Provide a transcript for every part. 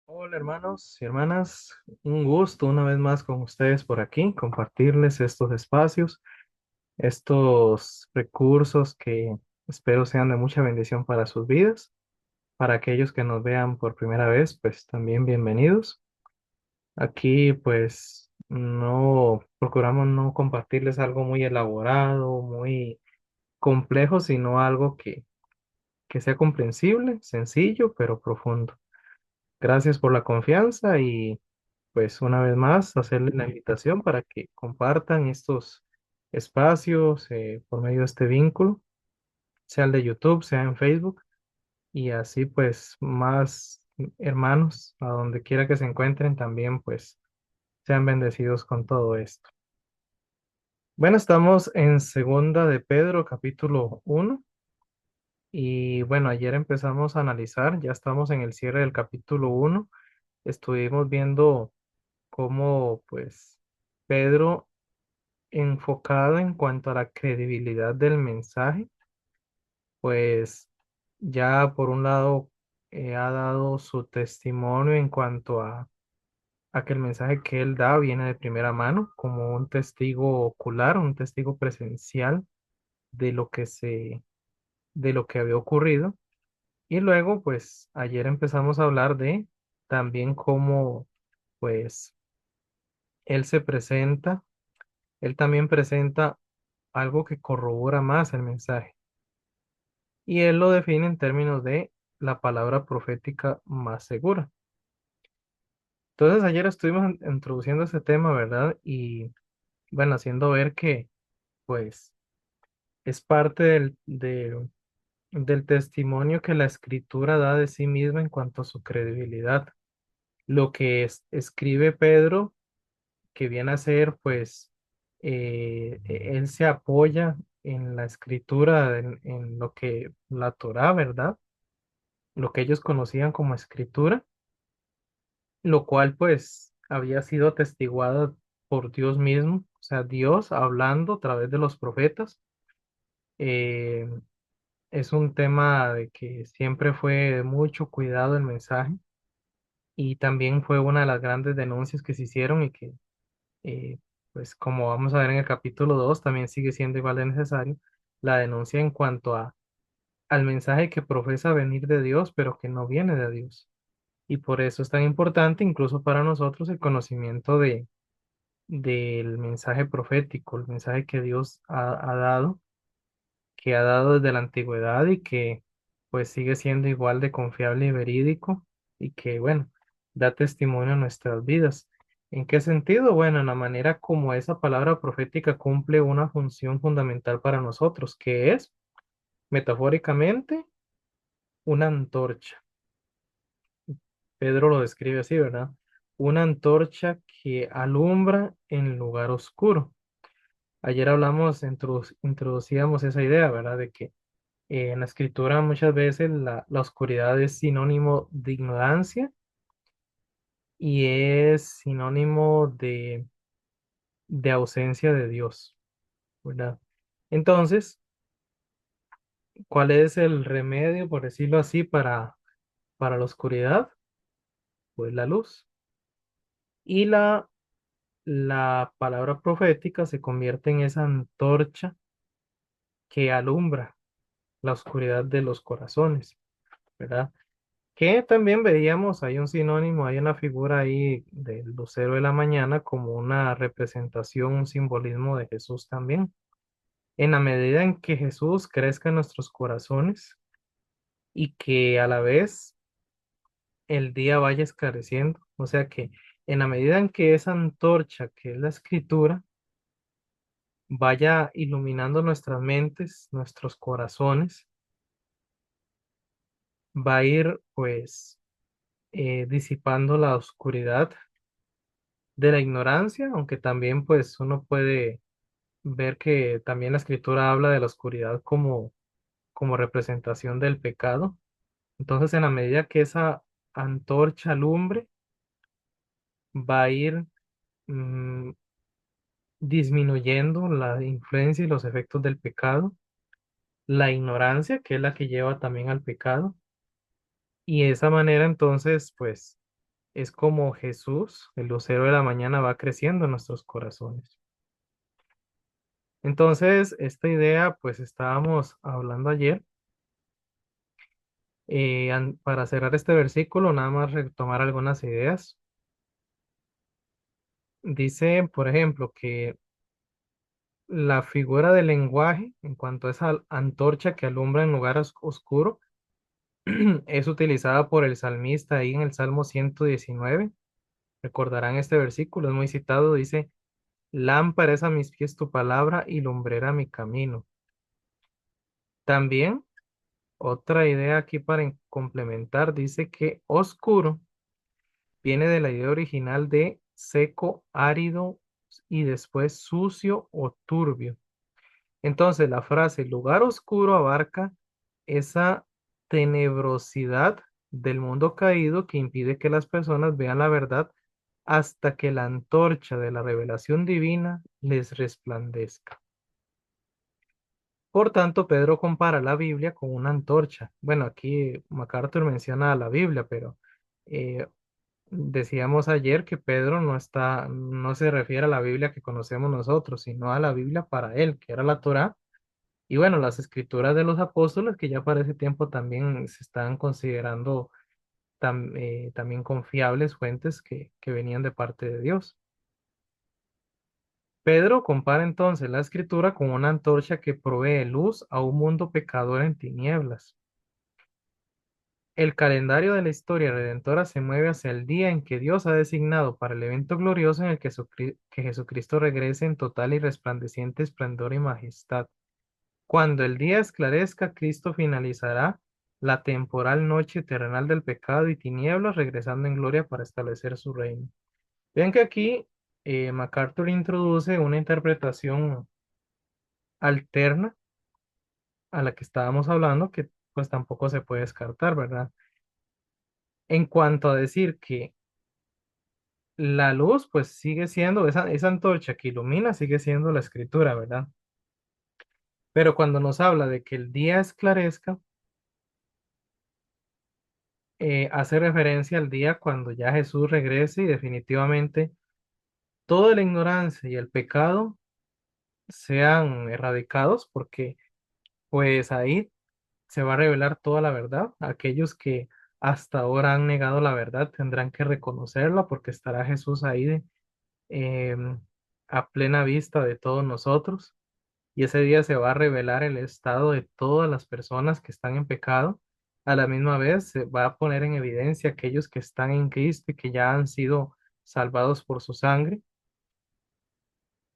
Hola hermanos y hermanas, un gusto una vez más con ustedes por aquí, compartirles estos espacios, estos recursos que espero sean de mucha bendición para sus vidas. Para aquellos que nos vean por primera vez, pues también bienvenidos. Aquí pues no procuramos no compartirles algo muy elaborado, muy complejo, sino algo que sea comprensible, sencillo, pero profundo. Gracias por la confianza y pues una vez más hacerles la invitación para que compartan estos espacios por medio de este vínculo, sea el de YouTube, sea en Facebook, y así pues más hermanos, a donde quiera que se encuentren, también pues sean bendecidos con todo esto. Bueno, estamos en Segunda de Pedro, capítulo 1, y bueno, ayer empezamos a analizar, ya estamos en el cierre del capítulo 1, estuvimos viendo cómo pues Pedro enfocado en cuanto a la credibilidad del mensaje, pues ya por un lado ha dado su testimonio en cuanto a que el mensaje que él da viene de primera mano, como un testigo ocular, un testigo presencial de de lo que había ocurrido. Y luego, pues ayer empezamos a hablar de también cómo, pues, él se presenta, él también presenta algo que corrobora más el mensaje. Y él lo define en términos de la palabra profética más segura. Entonces ayer estuvimos introduciendo ese tema, ¿verdad? Y bueno, haciendo ver que pues es parte del testimonio que la escritura da de sí misma en cuanto a su credibilidad. Lo que escribe Pedro, que viene a ser pues, él se apoya en la escritura, en lo que la Torá, ¿verdad? Lo que ellos conocían como escritura, lo cual pues había sido atestiguada por Dios mismo, o sea, Dios hablando a través de los profetas. Eh, es un tema de que siempre fue de mucho cuidado el mensaje y también fue una de las grandes denuncias que se hicieron y que pues como vamos a ver en el capítulo 2 también sigue siendo igual de necesario la denuncia en cuanto al mensaje que profesa venir de Dios, pero que no viene de Dios. Y por eso es tan importante, incluso para nosotros, el conocimiento del mensaje profético, el mensaje que Dios ha dado, que ha dado desde la antigüedad y que pues sigue siendo igual de confiable y verídico y que, bueno, da testimonio a nuestras vidas. ¿En qué sentido? Bueno, en la manera como esa palabra profética cumple una función fundamental para nosotros, que es, metafóricamente, una antorcha. Pedro lo describe así, ¿verdad? Una antorcha que alumbra en lugar oscuro. Ayer hablamos, introducíamos esa idea, ¿verdad? De que en la escritura muchas veces la oscuridad es sinónimo de ignorancia y es sinónimo de ausencia de Dios, ¿verdad? Entonces, ¿cuál es el remedio, por decirlo así, para la oscuridad? Pues la luz. Y la palabra profética se convierte en esa antorcha que alumbra la oscuridad de los corazones, ¿verdad? Que también veíamos, hay un sinónimo, hay una figura ahí del lucero de la mañana como una representación, un simbolismo de Jesús también. En la medida en que Jesús crezca en nuestros corazones y que a la vez el día vaya esclareciendo, o sea que en la medida en que esa antorcha, que es la escritura, vaya iluminando nuestras mentes, nuestros corazones, va a ir pues disipando la oscuridad de la ignorancia, aunque también pues uno puede ver que también la escritura habla de la oscuridad como representación del pecado. Entonces, en la medida que esa antorcha alumbre, va a ir mm, disminuyendo la influencia y los efectos del pecado, la ignorancia, que es la que lleva también al pecado, y de esa manera entonces, pues es como Jesús, el lucero de la mañana, va creciendo en nuestros corazones. Entonces, esta idea, pues estábamos hablando ayer, para cerrar este versículo, nada más retomar algunas ideas. Dice, por ejemplo, que la figura del lenguaje, en cuanto a esa antorcha que alumbra en lugar oscuro, es utilizada por el salmista ahí en el Salmo 119. Recordarán este versículo, es muy citado, dice, lámpara es a mis pies tu palabra y lumbrera mi camino. También, otra idea aquí para complementar, dice que oscuro viene de la idea original de seco, árido y después sucio o turbio. Entonces, la frase lugar oscuro abarca esa tenebrosidad del mundo caído que impide que las personas vean la verdad hasta que la antorcha de la revelación divina les resplandezca. Por tanto, Pedro compara la Biblia con una antorcha. Bueno, aquí MacArthur menciona a la Biblia, pero eh, decíamos ayer que Pedro no se refiere a la Biblia que conocemos nosotros, sino a la Biblia para él, que era la Torá. Y bueno, las escrituras de los apóstoles, que ya para ese tiempo también se estaban considerando también confiables fuentes que venían de parte de Dios. Pedro compara entonces la escritura con una antorcha que provee luz a un mundo pecador en tinieblas. El calendario de la historia redentora se mueve hacia el día en que Dios ha designado para el evento glorioso en el que Jesucristo regrese en total y resplandeciente esplendor y majestad. Cuando el día esclarezca, Cristo finalizará la temporal noche terrenal del pecado y tinieblas, regresando en gloria para establecer su reino. Ven que aquí MacArthur introduce una interpretación alterna a la que estábamos hablando, que pues tampoco se puede descartar, ¿verdad? En cuanto a decir que la luz, pues sigue siendo, esa antorcha que ilumina, sigue siendo la escritura, ¿verdad? Pero cuando nos habla de que el día esclarezca, hace referencia al día cuando ya Jesús regrese y definitivamente toda la ignorancia y el pecado sean erradicados, porque pues ahí se va a revelar toda la verdad. Aquellos que hasta ahora han negado la verdad tendrán que reconocerla porque estará Jesús ahí em, a plena vista de todos nosotros. Y ese día se va a revelar el estado de todas las personas que están en pecado. A la misma vez se va a poner en evidencia aquellos que están en Cristo y que ya han sido salvados por su sangre.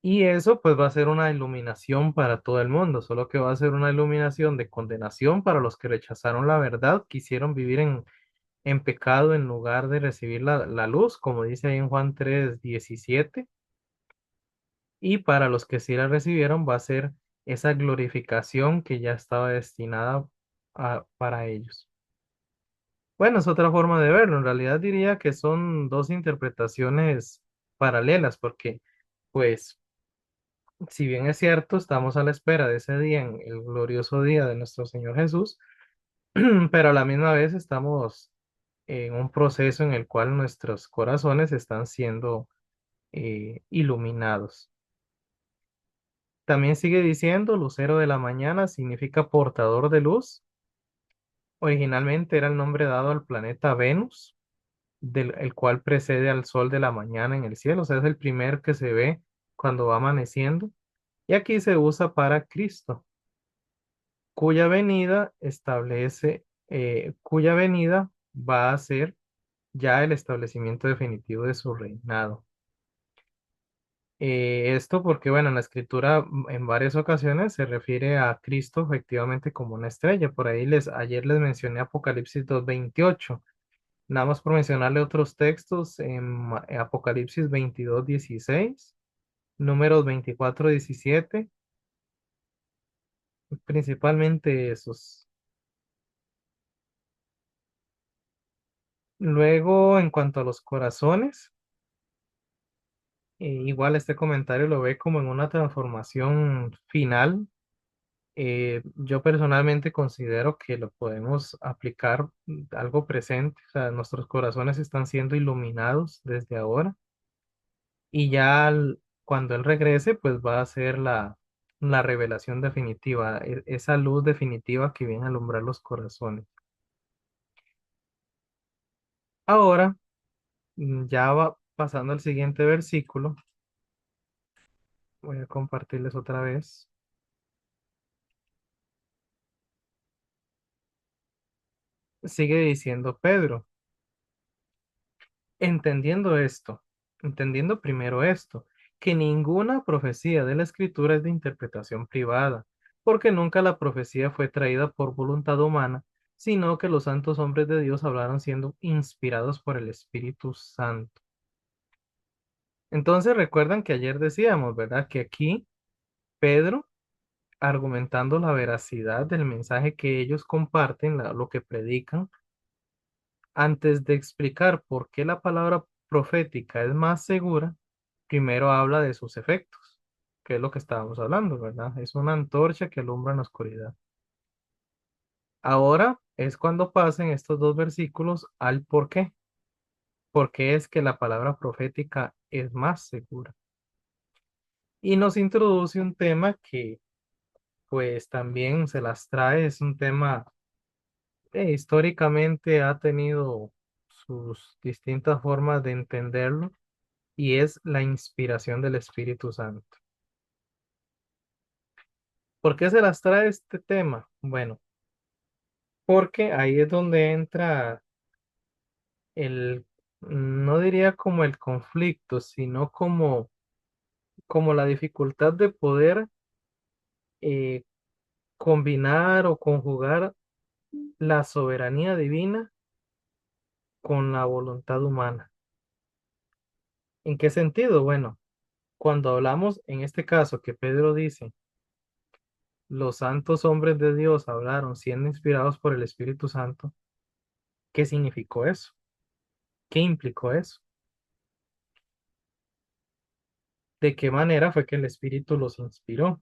Y eso pues va a ser una iluminación para todo el mundo, solo que va a ser una iluminación de condenación para los que rechazaron la verdad, quisieron vivir en pecado en lugar de recibir la luz, como dice ahí en Juan 3:17. Y para los que sí la recibieron va a ser esa glorificación que ya estaba destinada para ellos. Bueno, es otra forma de verlo. En realidad diría que son dos interpretaciones paralelas, porque pues si bien es cierto, estamos a la espera de ese día, en el glorioso día de nuestro Señor Jesús, pero a la misma vez estamos en un proceso en el cual nuestros corazones están siendo iluminados. También sigue diciendo, lucero de la mañana significa portador de luz. Originalmente era el nombre dado al planeta Venus, el cual precede al sol de la mañana en el cielo, o sea, es el primer que se ve cuando va amaneciendo. Y aquí se usa para Cristo, cuya venida va a ser ya el establecimiento definitivo de su reinado. Esto porque, bueno, en la escritura en varias ocasiones se refiere a Cristo efectivamente como una estrella. Por ahí ayer les mencioné Apocalipsis 2:28. Nada más por mencionarle otros textos en Apocalipsis 22:16, Números 24:17, principalmente esos. Luego, en cuanto a los corazones, igual este comentario lo ve como en una transformación final Yo personalmente considero que lo podemos aplicar algo presente, o sea, nuestros corazones están siendo iluminados desde ahora y ya cuando Él regrese, pues va a ser la revelación definitiva, esa luz definitiva que viene a alumbrar los corazones. Ahora, ya va pasando al siguiente versículo, voy a compartirles otra vez. Sigue diciendo Pedro. Entendiendo esto, entendiendo primero esto, que ninguna profecía de la Escritura es de interpretación privada, porque nunca la profecía fue traída por voluntad humana, sino que los santos hombres de Dios hablaron siendo inspirados por el Espíritu Santo. Entonces recuerdan que ayer decíamos, ¿verdad? Que aquí Pedro, argumentando la veracidad del mensaje que ellos comparten, lo que predican, antes de explicar por qué la palabra profética es más segura, primero habla de sus efectos, que es lo que estábamos hablando, ¿verdad? Es una antorcha que alumbra en la oscuridad. Ahora es cuando pasen estos dos versículos al por qué. ¿Por qué es que la palabra profética es más segura? Y nos introduce un tema que pues también se las trae, es un tema históricamente ha tenido sus distintas formas de entenderlo y es la inspiración del Espíritu Santo. ¿Por qué se las trae este tema? Bueno, porque ahí es donde entra el, no diría como el conflicto, sino como la dificultad de poder eh, combinar o conjugar la soberanía divina con la voluntad humana. ¿En qué sentido? Bueno, cuando hablamos, en este caso que Pedro dice, los santos hombres de Dios hablaron siendo inspirados por el Espíritu Santo, ¿qué significó eso? ¿Qué implicó eso? ¿De qué manera fue que el Espíritu los inspiró?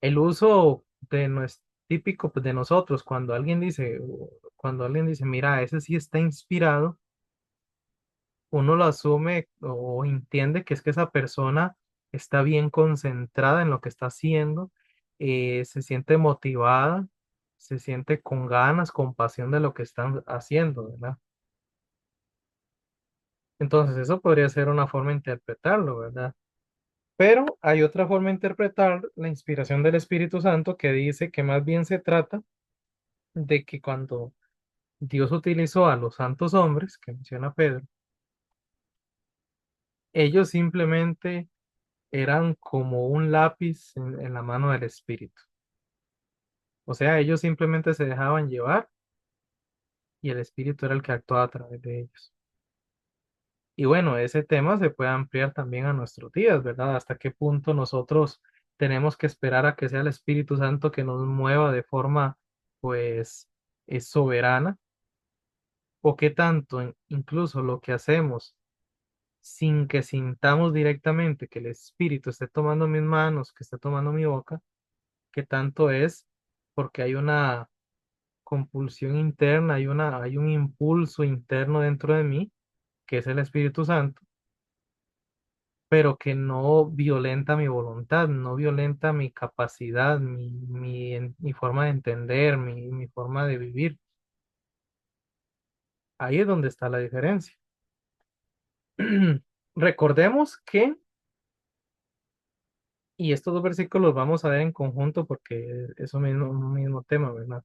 El uso de nuestro típico pues, de nosotros, cuando alguien dice, mira, ese sí está inspirado, uno lo asume o entiende que es que esa persona está bien concentrada en lo que está haciendo, se siente motivada, se siente con ganas, con pasión de lo que están haciendo, ¿verdad? Entonces, eso podría ser una forma de interpretarlo, ¿verdad? Pero hay otra forma de interpretar la inspiración del Espíritu Santo que dice que más bien se trata de que cuando Dios utilizó a los santos hombres, que menciona Pedro, ellos simplemente eran como un lápiz en la mano del Espíritu. O sea, ellos simplemente se dejaban llevar y el Espíritu era el que actuaba a través de ellos. Y bueno, ese tema se puede ampliar también a nuestros días, ¿verdad? Hasta qué punto nosotros tenemos que esperar a que sea el Espíritu Santo que nos mueva de forma, pues, es soberana, o qué tanto incluso lo que hacemos sin que sintamos directamente que el Espíritu esté tomando mis manos, que esté tomando mi boca, qué tanto es porque hay una compulsión interna, hay un impulso interno dentro de mí, que es el Espíritu Santo pero que no violenta mi voluntad, no violenta mi capacidad, mi forma de entender, mi forma de vivir. Ahí es donde está la diferencia. Recordemos que, y estos dos versículos los vamos a ver en conjunto porque es un mismo tema, ¿verdad?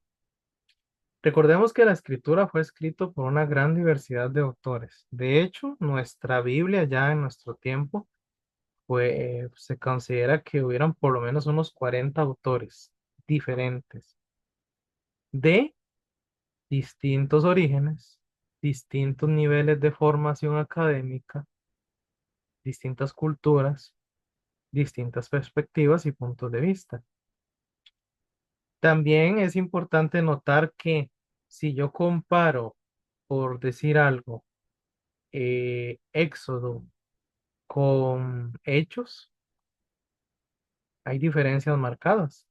Recordemos que la escritura fue escrito por una gran diversidad de autores. De hecho, nuestra Biblia ya en nuestro tiempo se considera que hubieran por lo menos unos 40 autores diferentes de distintos orígenes, distintos niveles de formación académica, distintas culturas, distintas perspectivas y puntos de vista. También es importante notar que si yo comparo, por decir algo, Éxodo con Hechos, hay diferencias marcadas.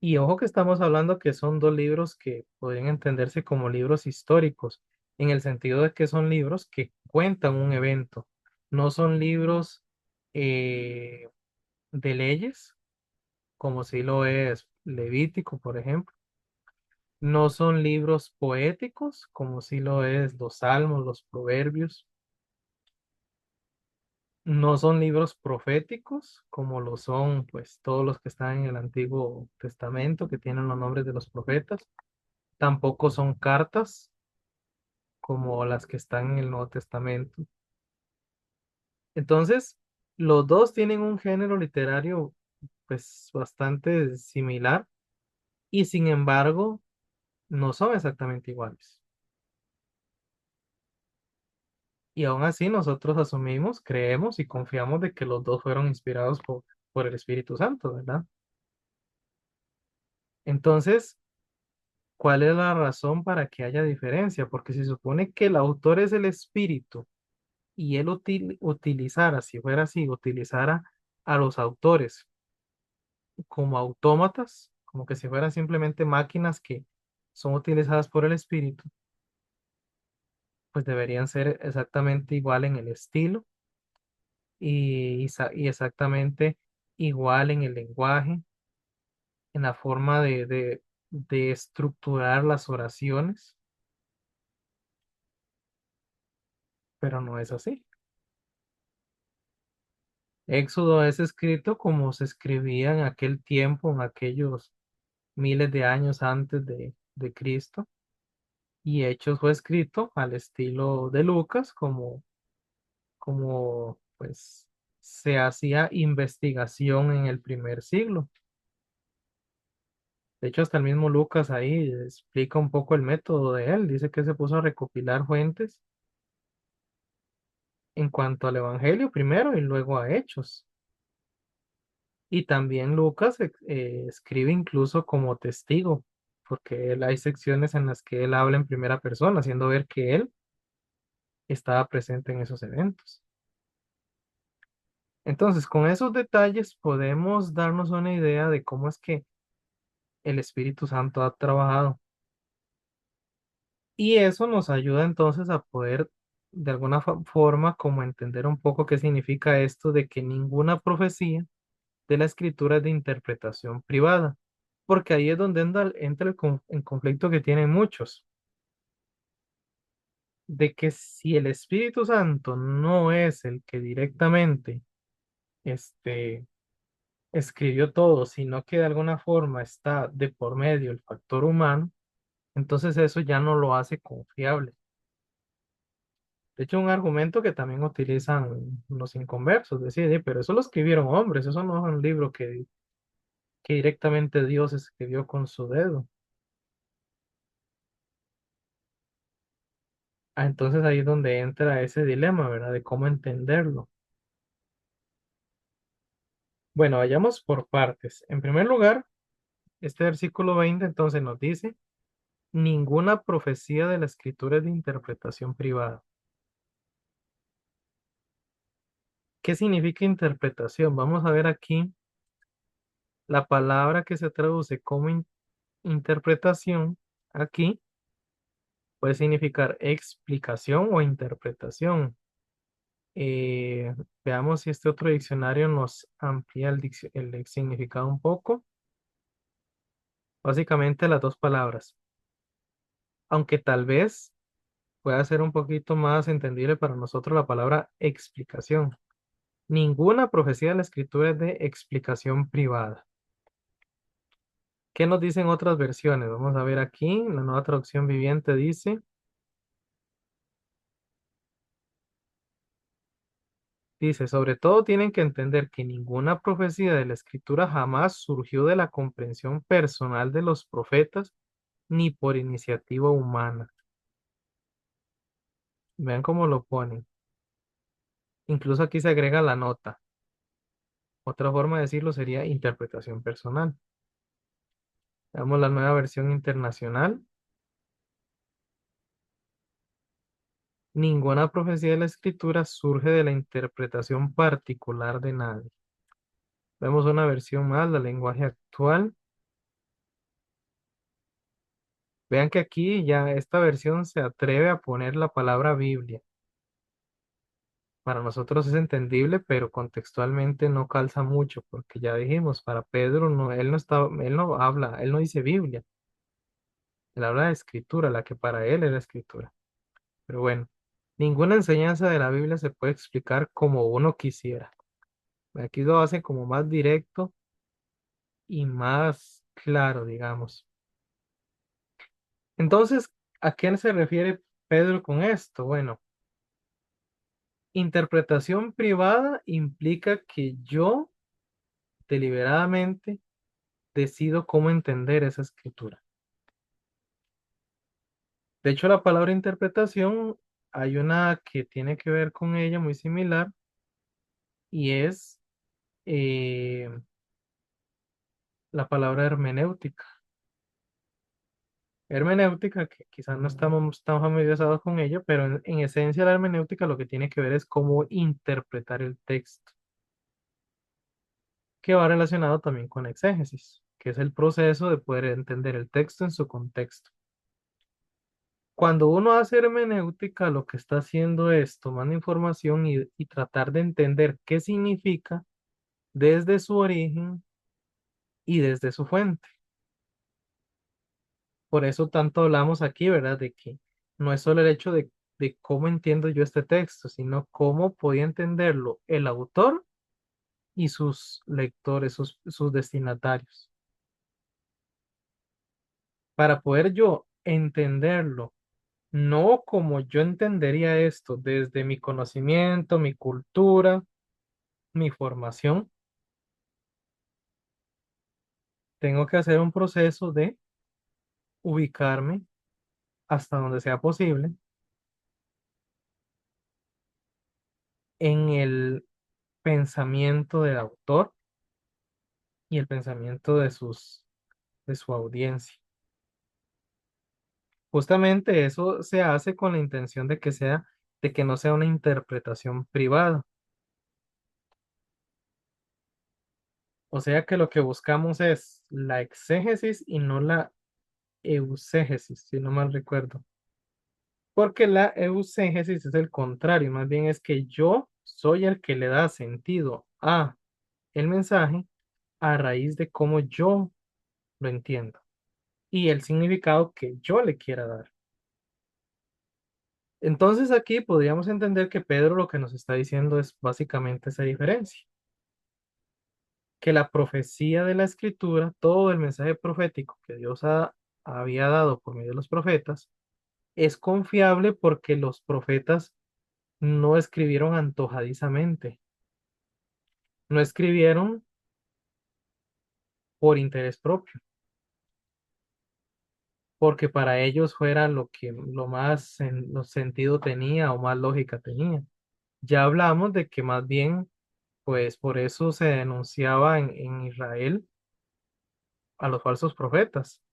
Y ojo que estamos hablando que son dos libros que podrían entenderse como libros históricos, en el sentido de que son libros que cuentan un evento, no son libros eh, de leyes, como si lo es Levítico, por ejemplo, no son libros poéticos, como si lo es los Salmos, los Proverbios, no son libros proféticos, como lo son pues todos los que están en el Antiguo Testamento, que tienen los nombres de los profetas. Tampoco son cartas como las que están en el Nuevo Testamento. Entonces, los dos tienen un género literario pues bastante similar y sin embargo no son exactamente iguales. Y aún así nosotros asumimos, creemos y confiamos de que los dos fueron inspirados por el Espíritu Santo, ¿verdad? Entonces, ¿cuál es la razón para que haya diferencia? Porque se supone que el autor es el Espíritu y él utilizara, si fuera así, utilizara a los autores como autómatas, como que si fueran simplemente máquinas que son utilizadas por el espíritu, pues deberían ser exactamente igual en el estilo y exactamente igual en el lenguaje, en la forma de estructurar las oraciones, pero no es así. Éxodo es escrito como se escribía en aquel tiempo, en aquellos miles de años antes de Cristo, y Hechos fue escrito al estilo de Lucas, como pues se hacía investigación en el primer siglo. De hecho, hasta el mismo Lucas ahí explica un poco el método de él. Dice que se puso a recopilar fuentes en cuanto al Evangelio primero y luego a Hechos. Y también Lucas escribe incluso como testigo, porque hay secciones en las que él habla en primera persona, haciendo ver que él estaba presente en esos eventos. Entonces, con esos detalles podemos darnos una idea de cómo es que el Espíritu Santo ha trabajado. Y eso nos ayuda entonces a poder, de alguna forma, como entender un poco qué significa esto de que ninguna profecía de la Escritura es de interpretación privada, porque ahí es donde entra el conflicto que tienen muchos, de que si el Espíritu Santo no es el que directamente este, escribió todo, sino que de alguna forma está de por medio el factor humano, entonces eso ya no lo hace confiable. De hecho, un argumento que también utilizan los inconversos, decir, pero eso lo escribieron hombres, eso no es un libro que directamente Dios escribió con su dedo". Ah, entonces ahí es donde entra ese dilema, ¿verdad? De cómo entenderlo. Bueno, vayamos por partes. En primer lugar, este versículo 20 entonces nos dice, ninguna profecía de la escritura es de interpretación privada. ¿Qué significa interpretación? Vamos a ver aquí la palabra que se traduce como interpretación. Aquí puede significar explicación o interpretación. Veamos si este otro diccionario nos amplía el significado un poco. Básicamente las dos palabras, aunque tal vez pueda ser un poquito más entendible para nosotros la palabra explicación. Ninguna profecía de la escritura es de explicación privada. ¿Qué nos dicen otras versiones? Vamos a ver aquí, la nueva traducción viviente dice, sobre todo tienen que entender que ninguna profecía de la escritura jamás surgió de la comprensión personal de los profetas ni por iniciativa humana. Vean cómo lo ponen. Incluso aquí se agrega la nota. Otra forma de decirlo sería interpretación personal. Veamos la nueva versión internacional. Ninguna profecía de la escritura surge de la interpretación particular de nadie. Vemos una versión más, la lenguaje actual. Vean que aquí ya esta versión se atreve a poner la palabra Biblia. Para nosotros es entendible, pero contextualmente no calza mucho, porque ya dijimos, para Pedro no, él no habla, él no dice Biblia, él habla de escritura, la que para él era escritura. Pero bueno, ninguna enseñanza de la Biblia se puede explicar como uno quisiera. Aquí lo hace como más directo y más claro, digamos. Entonces, ¿a qué se refiere Pedro con esto? Bueno, interpretación privada implica que yo deliberadamente decido cómo entender esa escritura. De hecho, la palabra interpretación, hay una que tiene que ver con ella muy similar y es eh, la palabra hermenéutica. Hermenéutica, que quizás no estamos tan familiarizados con ello, pero en esencia la hermenéutica lo que tiene que ver es cómo interpretar el texto, que va relacionado también con exégesis, que es el proceso de poder entender el texto en su contexto. Cuando uno hace hermenéutica, lo que está haciendo es tomando información y tratar de entender qué significa desde su origen y desde su fuente. Por eso tanto hablamos aquí, ¿verdad? De que no es solo el hecho de cómo entiendo yo este texto, sino cómo podía entenderlo el autor y sus lectores, sus destinatarios. Para poder yo entenderlo, no como yo entendería esto desde mi conocimiento, mi cultura, mi formación, tengo que hacer un proceso de ubicarme hasta donde sea posible en el pensamiento del autor y el pensamiento de su audiencia. Justamente eso se hace con la intención de que no sea una interpretación privada. O sea que lo que buscamos es la exégesis y no la euségesis, si no mal recuerdo. Porque la euségesis es el contrario, más bien es que yo soy el que le da sentido a el mensaje a raíz de cómo yo lo entiendo y el significado que yo le quiera dar. Entonces aquí podríamos entender que Pedro lo que nos está diciendo es básicamente esa diferencia, que la profecía de la escritura, todo el mensaje profético que había dado por medio de los profetas, es confiable porque los profetas no escribieron antojadizamente, no escribieron por interés propio, porque para ellos fuera lo que lo más lo sentido tenía o más lógica tenía. Ya hablamos de que más bien, pues por eso se denunciaba en Israel a los falsos profetas,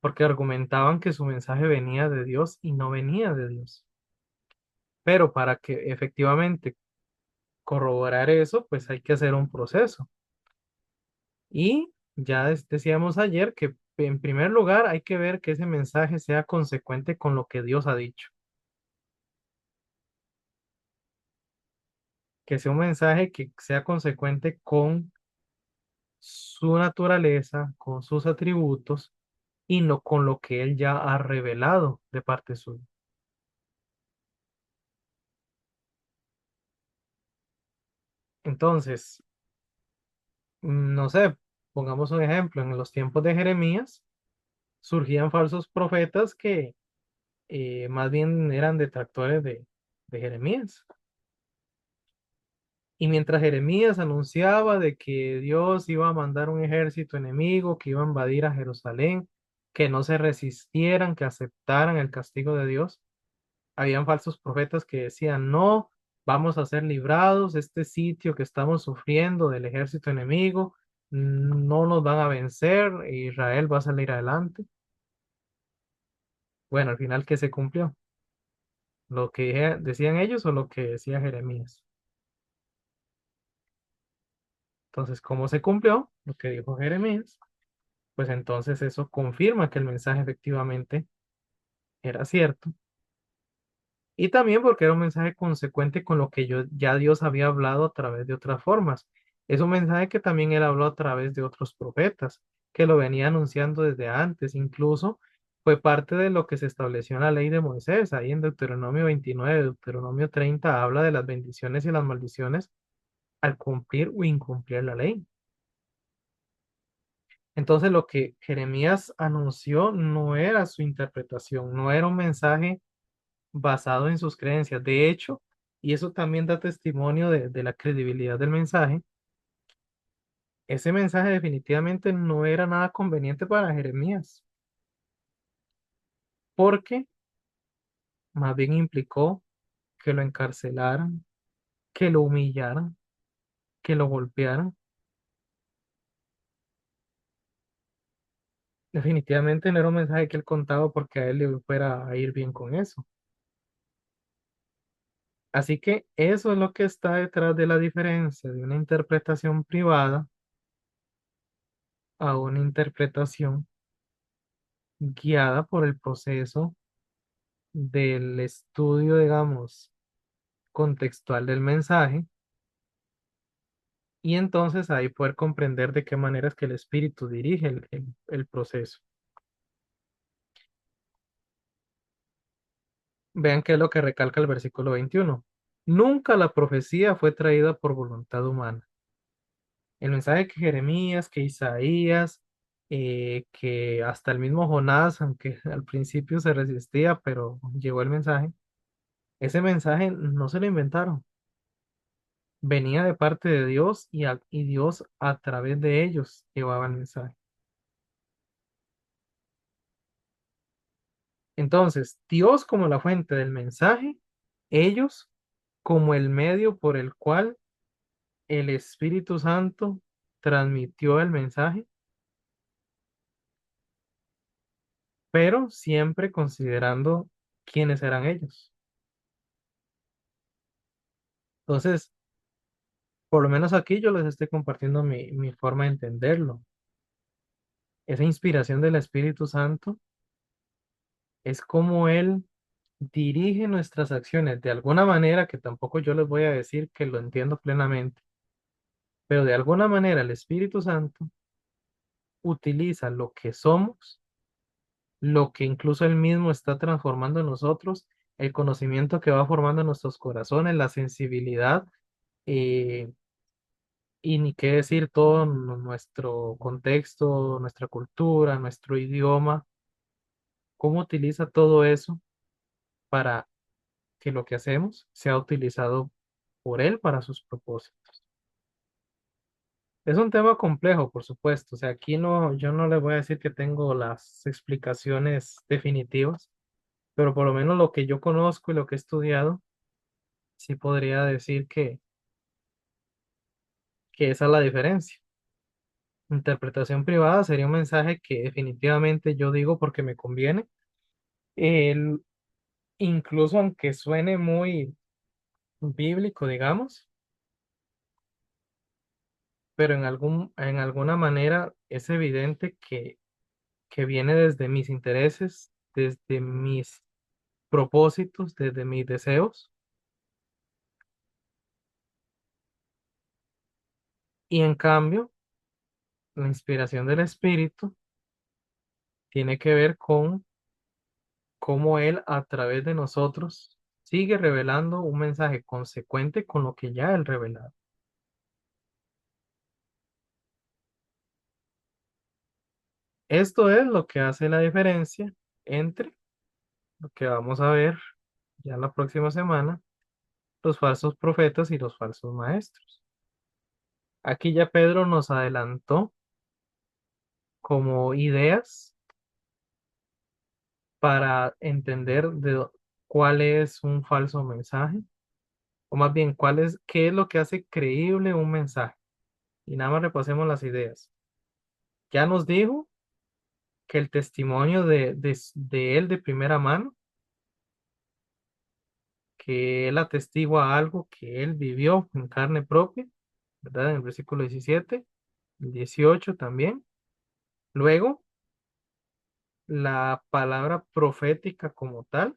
porque argumentaban que su mensaje venía de Dios y no venía de Dios. Pero para que efectivamente corroborar eso, pues hay que hacer un proceso. Y ya decíamos ayer que en primer lugar hay que ver que ese mensaje sea consecuente con lo que Dios ha dicho, que sea un mensaje que sea consecuente con su naturaleza, con sus atributos y no con lo que Él ya ha revelado de parte suya. Entonces, no sé, pongamos un ejemplo, en los tiempos de Jeremías surgían falsos profetas que más bien eran detractores de Jeremías. Y mientras Jeremías anunciaba de que Dios iba a mandar un ejército enemigo que iba a invadir a Jerusalén, que no se resistieran, que aceptaran el castigo de Dios, habían falsos profetas que decían, no, vamos a ser librados, este sitio que estamos sufriendo del ejército enemigo, no nos van a vencer, Israel va a salir adelante. Bueno, al final, ¿qué se cumplió? ¿Lo que decían ellos o lo que decía Jeremías? Entonces, ¿cómo se cumplió? Lo que dijo Jeremías. pues entonces eso confirma que el mensaje efectivamente era cierto. Y también porque era un mensaje consecuente con lo que ya Dios había hablado a través de otras formas. Es un mensaje que también él habló a través de otros profetas, que lo venía anunciando desde antes. Incluso fue parte de lo que se estableció en la ley de Moisés. Ahí en Deuteronomio 29, Deuteronomio 30, habla de las bendiciones y las maldiciones al cumplir o incumplir la ley. Entonces lo que Jeremías anunció no era su interpretación, no era un mensaje basado en sus creencias. De hecho, y eso también da testimonio de la credibilidad del mensaje, ese mensaje definitivamente no era nada conveniente para Jeremías, porque más bien implicó que lo encarcelaran, que lo humillaran, que lo golpearan. Definitivamente no era un mensaje que él contaba porque a él le fuera a ir bien con eso. Así que eso es lo que está detrás de la diferencia de una interpretación privada a una interpretación guiada por el proceso del estudio, digamos, contextual del mensaje y entonces ahí poder comprender de qué manera es que el espíritu dirige el proceso. Vean qué es lo que recalca el versículo 21. Nunca la profecía fue traída por voluntad humana. El mensaje que Jeremías, que Isaías, que hasta el mismo Jonás, aunque al principio se resistía, pero llegó el mensaje, ese mensaje no se lo inventaron. Venía de parte de Dios y Dios a través de ellos llevaba el mensaje. Entonces, Dios como la fuente del mensaje, ellos como el medio por el cual el Espíritu Santo transmitió el mensaje, pero siempre considerando quiénes eran ellos. Entonces, por lo menos aquí yo les estoy compartiendo mi forma de entenderlo. Esa inspiración del Espíritu Santo es como Él dirige nuestras acciones de alguna manera que tampoco yo les voy a decir que lo entiendo plenamente, pero de alguna manera el Espíritu Santo utiliza lo que somos, lo que incluso Él mismo está transformando en nosotros, el conocimiento que va formando en nuestros corazones, la sensibilidad, eh, y ni qué decir todo nuestro contexto, nuestra cultura, nuestro idioma, cómo utiliza todo eso para que lo que hacemos sea utilizado por Él para sus propósitos. Es un tema complejo, por supuesto. O sea, aquí no, yo no les voy a decir que tengo las explicaciones definitivas, pero por lo menos lo que yo conozco y lo que he estudiado, sí podría decir que esa es la diferencia. Interpretación privada sería un mensaje que definitivamente yo digo porque me conviene. El, incluso aunque suene muy bíblico, digamos, pero en alguna manera es evidente que viene desde mis intereses, desde mis propósitos, desde mis deseos. Y en cambio, la inspiración del Espíritu tiene que ver con cómo Él a través de nosotros sigue revelando un mensaje consecuente con lo que ya Él revelado. Esto es lo que hace la diferencia entre lo que vamos a ver ya la próxima semana, los falsos profetas y los falsos maestros. Aquí ya Pedro nos adelantó como ideas para entender cuál es un falso mensaje, o más bien qué es lo que hace creíble un mensaje. Y nada más repasemos las ideas. Ya nos dijo que el testimonio de él de primera mano, que él atestigua algo que él vivió en carne propia, ¿verdad? En el versículo 17, el 18 también. Luego, la palabra profética como tal,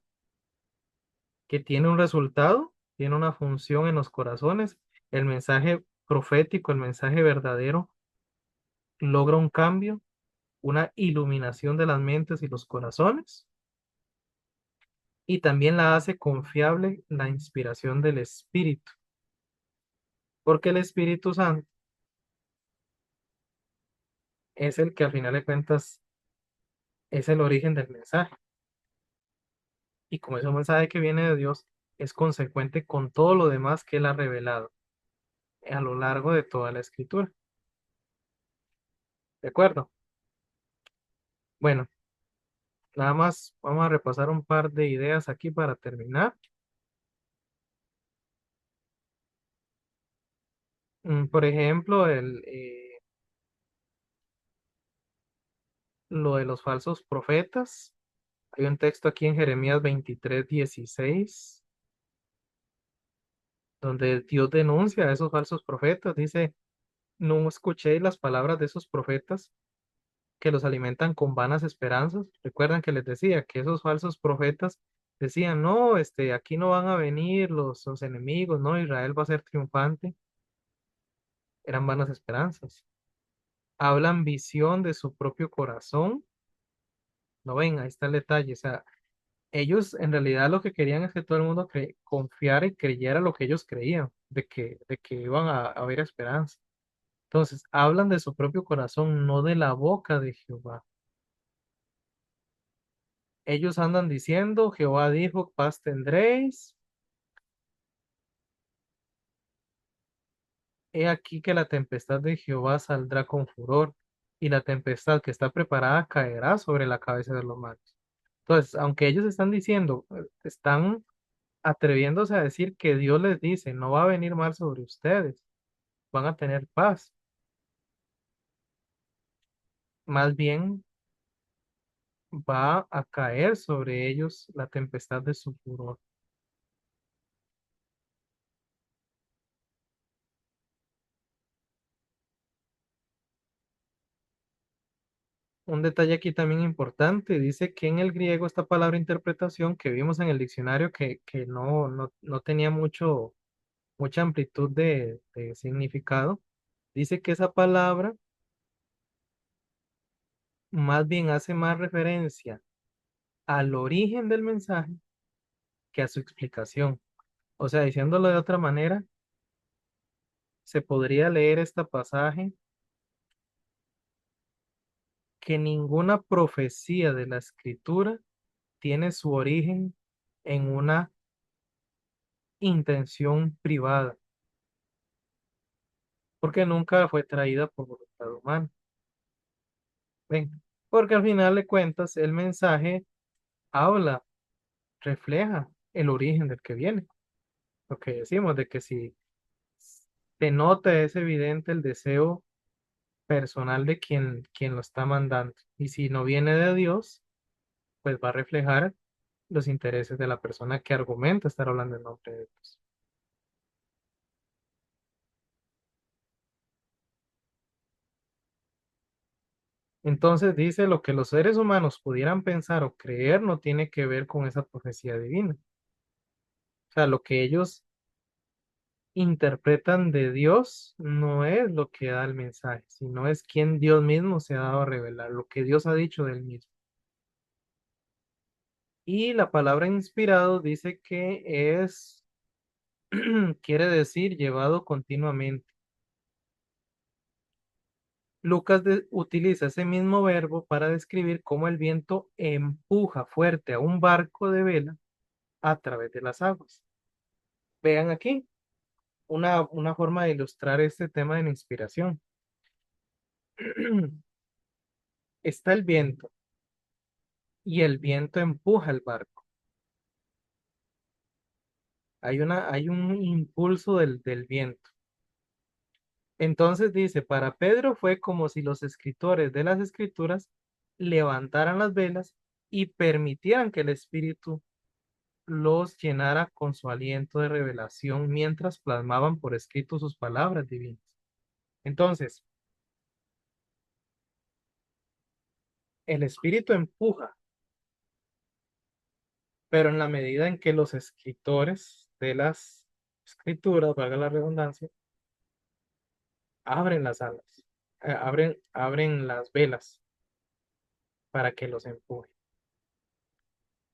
que tiene un resultado, tiene una función en los corazones. El mensaje profético, el mensaje verdadero, logra un cambio, una iluminación de las mentes y los corazones, y también la hace confiable la inspiración del Espíritu, porque el Espíritu Santo es el que al final de cuentas es el origen del mensaje. Y como es un mensaje que viene de Dios, es consecuente con todo lo demás que Él ha revelado a lo largo de toda la escritura. ¿De acuerdo? Bueno, nada más vamos a repasar un par de ideas aquí para terminar. Por ejemplo, lo de los falsos profetas. Hay un texto aquí en Jeremías 23:16 donde Dios denuncia a esos falsos profetas. Dice, no escuchéis las palabras de esos profetas que los alimentan con vanas esperanzas. Recuerdan que les decía que esos falsos profetas decían, no, aquí no van a venir los enemigos, no, Israel va a ser triunfante. Eran vanas esperanzas. Hablan visión de su propio corazón. No ven, ahí está el detalle. O sea, ellos en realidad lo que querían es que todo el mundo confiara y creyera lo que ellos creían, de que iban a haber esperanza. Entonces, hablan de su propio corazón, no de la boca de Jehová. Ellos andan diciendo, Jehová dijo, paz tendréis. He aquí que la tempestad de Jehová saldrá con furor, y la tempestad que está preparada caerá sobre la cabeza de los malos. Entonces, aunque ellos están diciendo, están atreviéndose a decir que Dios les dice, no va a venir mal sobre ustedes, van a tener paz. Más bien va a caer sobre ellos la tempestad de su furor. Un detalle aquí también importante, dice que en el griego esta palabra interpretación que vimos en el diccionario que no tenía mucha amplitud de significado, dice que esa palabra más bien hace más referencia al origen del mensaje que a su explicación. O sea, diciéndolo de otra manera, se podría leer este pasaje que ninguna profecía de la escritura tiene su origen en una intención privada, porque nunca fue traída por voluntad humana. ¿Ven? Porque al final de cuentas el mensaje habla, refleja el origen del que viene. Lo que decimos de que si te nota es evidente el deseo personal de quien lo está mandando. Y si no viene de Dios, pues va a reflejar los intereses de la persona que argumenta estar hablando en nombre de Dios. Entonces dice, lo que los seres humanos pudieran pensar o creer no tiene que ver con esa profecía divina. O sea, lo que ellos interpretan de Dios no es lo que da el mensaje, sino es quien Dios mismo se ha dado a revelar, lo que Dios ha dicho del mismo. Y la palabra inspirado dice que es, quiere decir llevado continuamente. Lucas utiliza ese mismo verbo para describir cómo el viento empuja fuerte a un barco de vela a través de las aguas. Vean aquí una forma de ilustrar este tema de la inspiración. Está el viento y el viento empuja el barco. Hay un impulso del viento. Entonces dice, para Pedro fue como si los escritores de las escrituras levantaran las velas y permitieran que el Espíritu los llenara con su aliento de revelación mientras plasmaban por escrito sus palabras divinas. Entonces, El espíritu empuja, pero en la medida en que los escritores de las escrituras, valga la redundancia, abren las alas, abren las velas para que los empuje.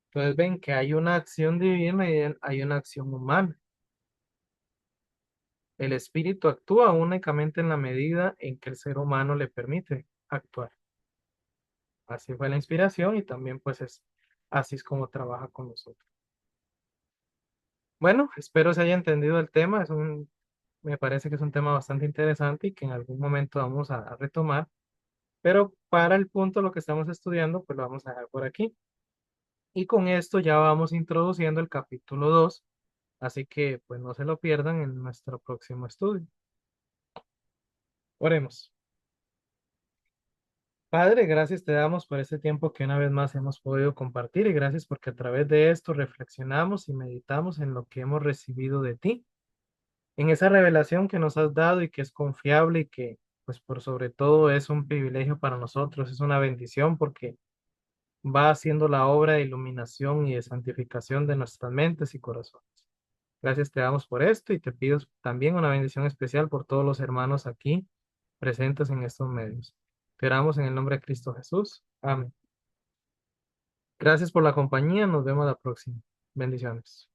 Entonces ven que hay una acción divina y hay una acción humana. El espíritu actúa únicamente en la medida en que el ser humano le permite actuar. Así fue la inspiración y también pues así es como trabaja con nosotros. Bueno, espero se haya entendido el tema. Me parece que es un tema bastante interesante y que en algún momento vamos a retomar. Pero para el punto, lo que estamos estudiando, pues lo vamos a dejar por aquí. Y con esto ya vamos introduciendo el capítulo 2. Así que pues no se lo pierdan en nuestro próximo estudio. Oremos. Padre, gracias te damos por este tiempo que una vez más hemos podido compartir y gracias porque a través de esto reflexionamos y meditamos en lo que hemos recibido de ti, en esa revelación que nos has dado y que es confiable y que pues por sobre todo es un privilegio para nosotros, es una bendición porque va haciendo la obra de iluminación y de santificación de nuestras mentes y corazones. Gracias te damos por esto y te pido también una bendición especial por todos los hermanos aquí presentes en estos medios. Te oramos en el nombre de Cristo Jesús. Amén. Gracias por la compañía. Nos vemos la próxima. Bendiciones.